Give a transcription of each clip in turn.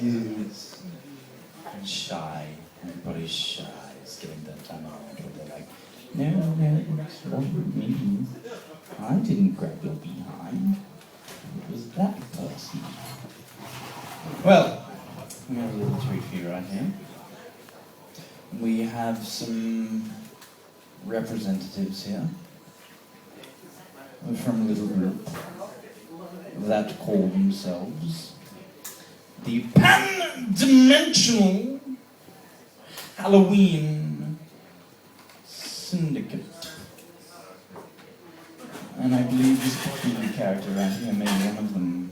Yes. I'm shy. Everybody's shy. It's getting that time around where they're like, no, it wasn't me. I didn't grab your behind. It was that person. Well, we have a little treat for you right here. We have some representatives here from a little group that call themselves the Pan-Dimensional Halloween Syndicate. And I believe this particular character right here made one of them.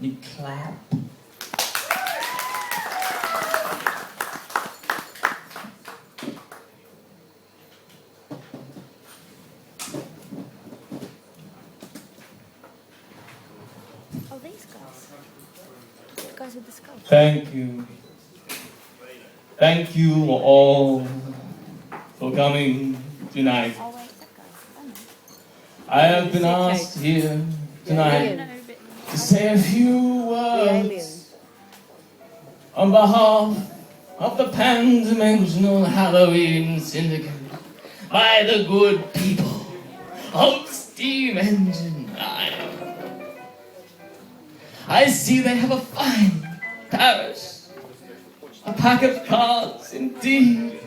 You clap. Oh, these guys. The guys with the skull. Thank you. Thank you all for coming tonight. Oh, wait, that guy. Oh, no. I have been asked here tonight to say a few words on behalf of the Pan-Dimensional Halloween Syndicate by the good people of Steamengine IX. I see they have a fine parish, a pack of cards indeed,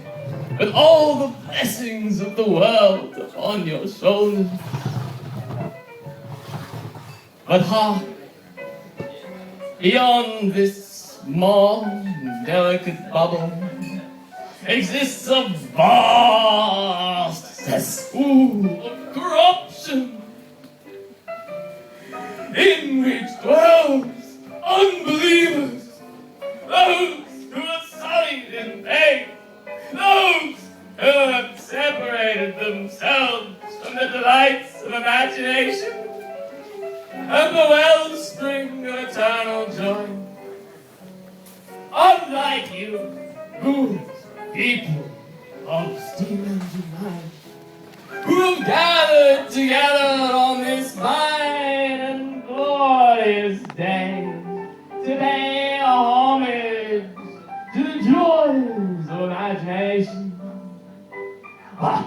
with all the blessings of the world upon your shoulders. But hark, beyond this small, delicate bubble exists a vast cesspool of corruption, in which dwells unbelievers, those who are sullied in faith, those who have separated themselves from the delights of imagination and the wellspring of eternal joy. Unlike you, good people of Steamengine IX, who have gathered together on this fine and glorious day to pay homage to the joys of imagination. But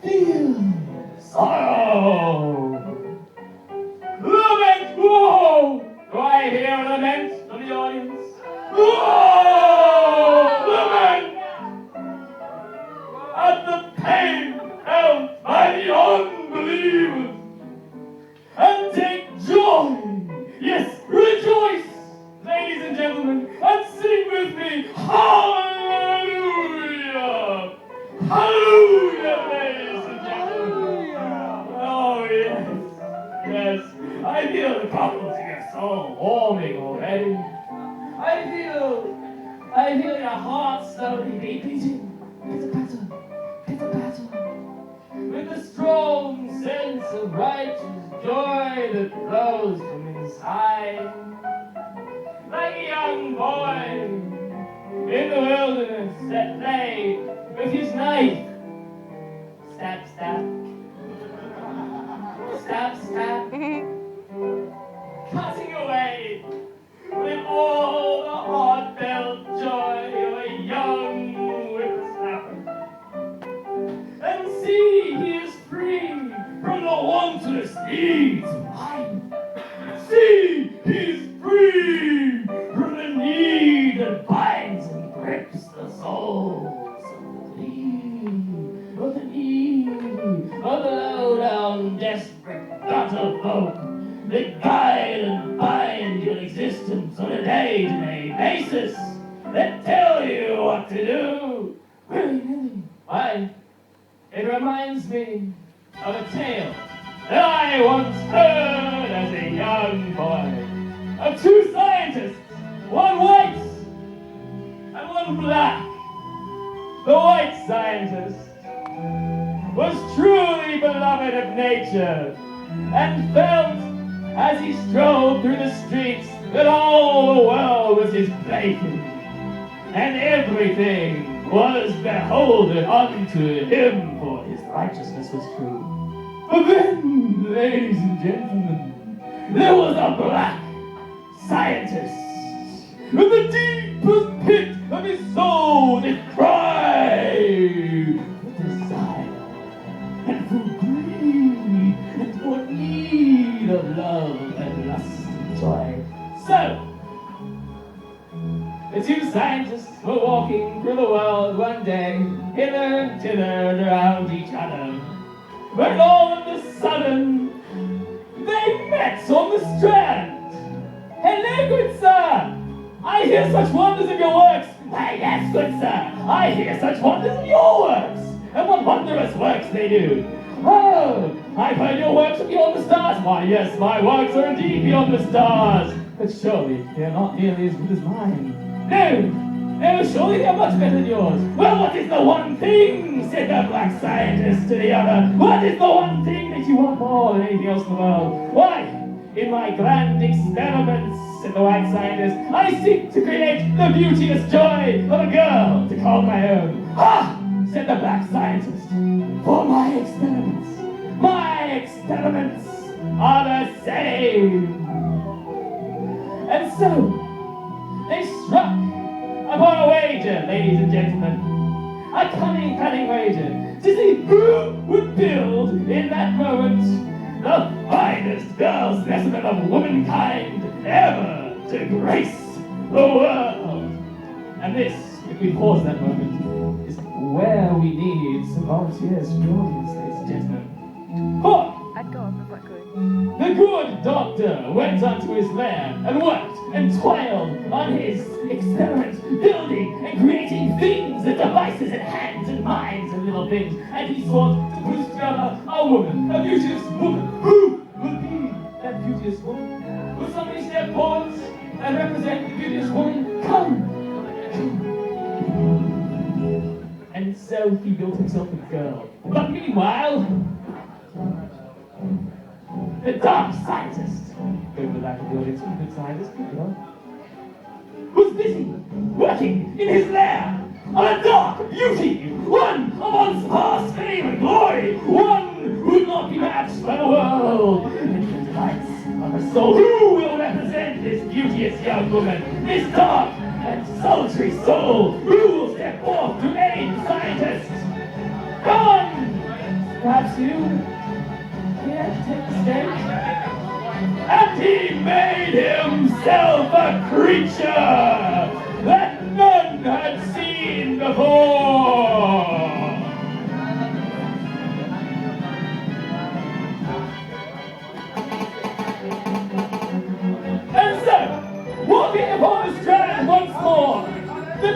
feel sorrow. Lament! Whoa! Do I hear a lament from the audience? Whoa! Lament! At the pain felt by the unbelievers. And take joy! Yes, rejoice! Ladies and gentlemen, and sing with me! Hallelujah! Hallelujah, ladies and gentlemen! Oh, yes. Yes, I feel the cockles in your soul warming already. I feel your heart slowly beating. Pitter-patter. With a strong sense of righteous joy that flows from inside. Like a young boy in the wilderness that played with his knife. Stab, stab. Stab, stab. Cutting away with all the heartfelt joy of a young whippersnapper. And see, he is free from the wantonest needs of mind. See, he is free from the need that binds and grips the soul so clean of the need of the low-down, desperate gutter folk that guide and bind your existence on a day-to-day basis, that tell you what to do. Willy-nilly. Why, it reminds me of a tale that I once heard as a young boy of two scientists, one white and one black. The white scientist was truly beloved of nature and felt as he strolled through the streets that all the world was his plaything and everything was beholden unto him, for his righteousness was true. But then, ladies and gentlemen, there was a black scientist. In the deepest pit of his soul did cry for desire and for greed and for need of love and lust and joy. So, the two scientists were walking through the world one day, hither and thither around each other. When all of a sudden, they met on the strand. Hello, good sir! I hear such wonders of your works. Why, yes, good sir, I hear such wonders of your works. And what wondrous works they do. Oh, I've heard your works are beyond the stars. Why, yes, my works are indeed beyond the stars. But surely they are not nearly as good as mine. No, surely they are much better than yours. Well, what is the one thing, said the black scientist to the other. What is the one thing that you want more than anything else in the world? Why, in my grand experiments, said the white scientist, I seek to create the beauteous joy of a girl to call my own. Ha! Said the black scientist. For my experiments are the same. And so, they struck upon a wager, ladies and gentlemen. A cunning wager to see who would build in that moment the finest girl specimen of womankind ever to grace the world. And this, if we pause that moment, is where we need some volunteers from the audience, ladies and gentlemen. I'd go up if I could. The good doctor went unto his lair and worked and toiled on his experiments, building and creating things and devices and hands and minds and little things. And he sought to put together a woman, a beauteous woman. Who will be that beauteous woman? Will somebody step forward and represent the beauteous woman? Come! And so he built himself a girl. But meanwhile, the dark scientist, go to the back of the audience, good scientist, good girl, was busy working in his lair on a dark beauty, one of once past fame and glory, one who would not be matched by the world. And the delights of her soul, who will represent this beauteous young woman, this dark and sultry soul, who will step forth to aid the scientist? Come on! Perhaps you? Take the stage. And he made himself a creature that none had seen before. And so, walking upon the strand once more, the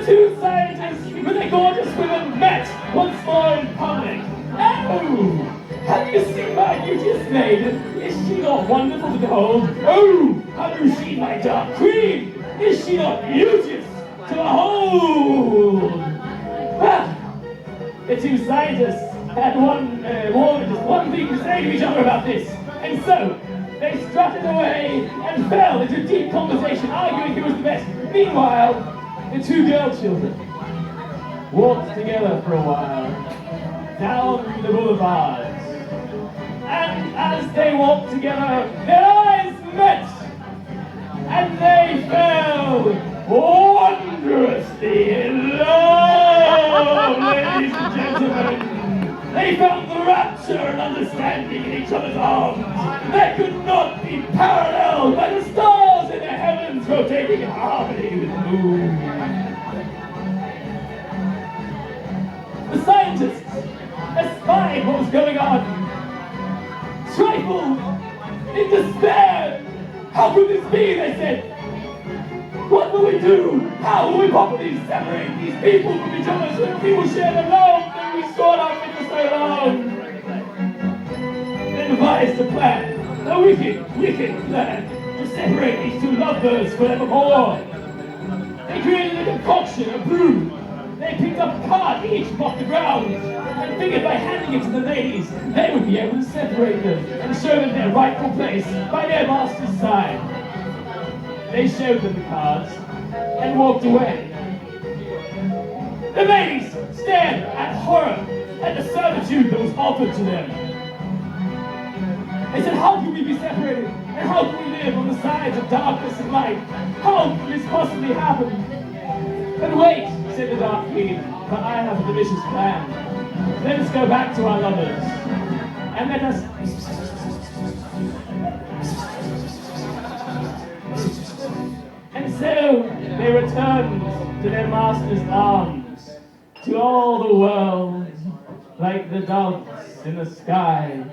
two scientists with a gorgeous woman met once more in public. Oh! Have you seen my beauteous maiden? Is she not wonderful to behold? Oh! Have you seen my dark queen? Is she not beauteous to behold? Ah! The two scientists had just one thing to say to each other about this. And so, they strutted away and fell into deep conversation, arguing who was the best. Meanwhile, the two girl children walked together for a while down the boulevards. And as they walked together, their eyes met, and they fell wondrously in love, ladies and gentlemen. They found the rapture and understanding in each other's arms that could not be paralleled by the stars in the heavens rotating in harmony with the moon. The scientists espied what was going on, trifled in despair. How could this be, they said. What will we do? How will we properly separate these people from each other so that we will share the love that we sought after for so long? They devised a plan, a wicked plan, to separate these two lovebirds forevermore. They created a concoction, a brew. They picked up a card each off the ground and figured by handing it to the ladies, they would be able to separate them and show them their rightful place by their master's side. They showed them the cards and walked away. The ladies stared at horror and the servitude that was offered to them. They said, how can we be separated? And how can we live on the sides of darkness and light? How can this possibly happen? But wait, said the Dark Queen, for I have a delicious plan. Let us go back to our lovers, and let us... And so they returned to their master's arms, to all the world, like the doves in the sky,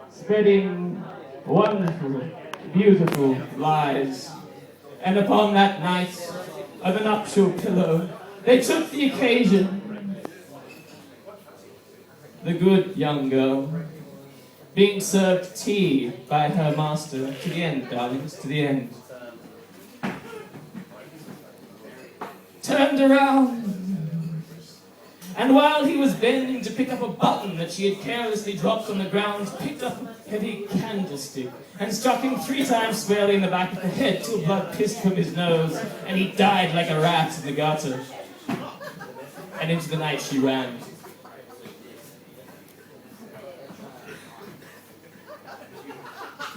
spreading wonderful, beautiful lies. And upon that night of the nuptial pillow, they took the occasion. The good young girl, being served tea by her master, to the end, darlings, to the end, turned around, and while he was bending to pick up a button that she had carelessly dropped on the ground, picked up a heavy candlestick and struck him 3 times squarely in the back of the head till blood pissed from his nose, and he died like a rat in the gutter. And into the night she ran.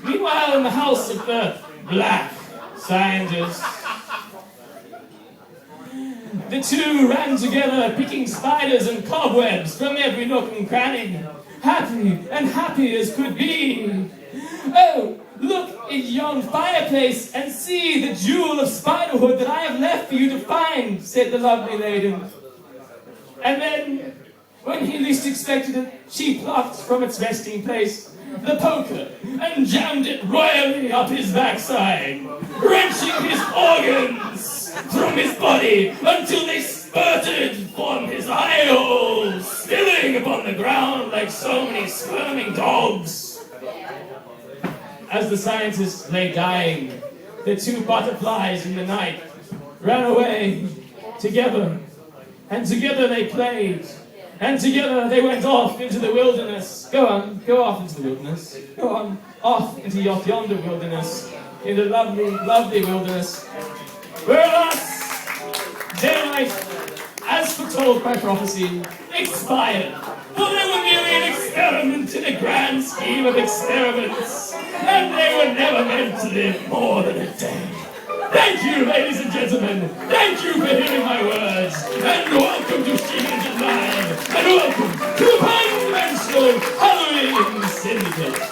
Meanwhile, in the house of the black scientist, the two ran together, picking spiders and cobwebs from every nook and cranny, happy as could be. Oh, look in yon fireplace and see the jewel of spiderhood that I have left for you to find, said the lovely lady. And then, when he least expected it, she plucked from its resting place the poker and jammed it royally up his backside, wrenching his organs from his body until they spurted from his eye holes, spilling upon the ground like so many squirming dogs. As the scientist lay dying, the 2 butterflies in the night ran away together, and together they played. And together they went off into the wilderness. Go on, go off into the wilderness. Go on, off into yonder wilderness. In the lovely, lovely wilderness. Where alas, daylight, as foretold by prophecy, expired. For they were merely an experiment in a grand scheme of experiments. And they were never meant to live more than a day. Thank you, ladies and gentlemen. Thank you for hearing my words. And welcome to Steamengine IX. And welcome to the Pan-Dimensional Halloween Syndicate.